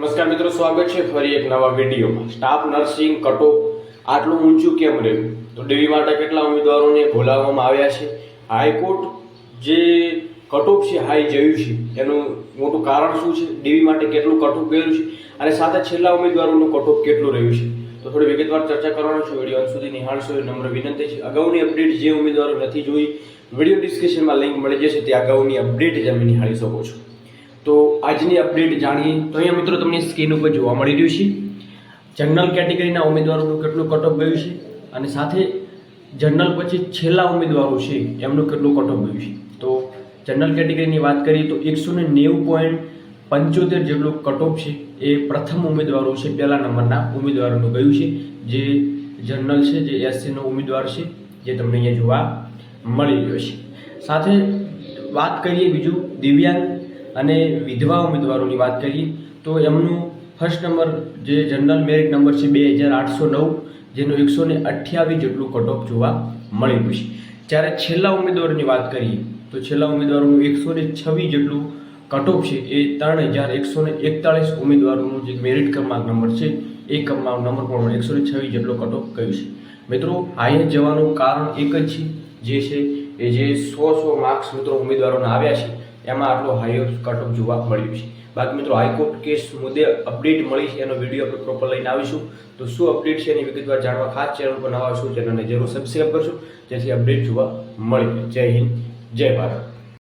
નમસ્કાર મિત્રો, સ્વાગત છે ફરી એક નવા વિડીયોમાં। સ્ટાફ નર્સિંગ કટઓફ આટલું ઊંચું કેમ રહ્યું? તો ડીવી માટે કેટલા ઉમેદવારોને બોલાવવામાં આવ્યા છે? હાઈકોર્ટ જે કટઓફ છે હાઈ જયું છે એનું મોટું કારણ શું છે? ડીવી માટે કેટલું કટઓફ ગયું છે અને સાથે છેલ્લા ઉમેદવારોનું કટઓફ કેટલું રહ્યું છે? તો થોડી વિગતવાર ચર્ચા કરવાનો છે। વિડીયો અંત સુધી નિહાળશો એ નમ્ર વિનંતી છે। અગાઉની અપડેટ જે ઉમેદવારો નથી જોઈ, વિડીયો ડિસ્ક્રિપ્શનમાં લિંક મળી જશે, તે અગાઉની અપડેટ તમે નિહાળી શકો છો। તો આજની અપડેટ જાણીએ તો અહીંયા મિત્રો તમને સ્ક્રીન ઉપર જોવા મળી રહ્યું છે જનરલ કેટેગરીના ઉમેદવારોનું કેટલું કટઓફ ગયું છે અને સાથે જનરલ પછી છેલ્લા ઉમેદવારો છે એમનું કેટલું કટઓફ ગયું છે। તો જનરલ કેટેગરીની વાત કરીએ તો 190.75 જેટલું કટઓફ છે એ પ્રથમ ઉમેદવારો છે, પહેલા નંબરના ઉમેદવારોનું ગયું છે, જે જનરલ છે, જે એસસીનો ઉમેદવાર છે, જે તમને અહીંયા જોવા મળી રહ્યો છે। સાથે વાત કરીએ બીજું દિવ્યાંગ અને વિધવા ઉમેદવારોની વાત કરીએ તો એમનું ફર્સ્ટ નંબર જે જનરલ મેરિટ નંબર છે 2809, જેનું 128 જેટલું કટઓફ જોવા મળી રહ્યું છે। જ્યારે છેલ્લા ઉમેદવારોની વાત કરીએ તો છેલ્લા ઉમેદવારોનું 126 જેટલું કટઓફ છે એ 3141 ઉમેદવારોનું જે મેરિટ ક્રમાંક નંબર છે એ ક્રમાંક નંબર પણ 126 જેટલો કટઓફ ગયું છે। મિત્રો હાઈ જવાનું કારણ એક જ છે, જે છે એ જે 100 માર્ક્સ મિત્રો ઉમેદવારોને આવ્યા છે એમાં આટલો હાઈ કટઓફ જોવા મળ્યું છે। બાકી મિત્રો હાઈકોર્ટ કેસ મુદ્દે અપડેટ મળી છે, એનો વિડીયો આપણે પ્રોપર લઈને આવીશું। તો શું અપડેટ છે એની વિગતવાર જાણવા ખાસ ચેનલ પર નવા છો, ચેનલને જરૂર સબસ્ક્રાઈબ કરશો, જેથી અપડેટ જોવા મળે। જય હિન્દ, જય ભારત।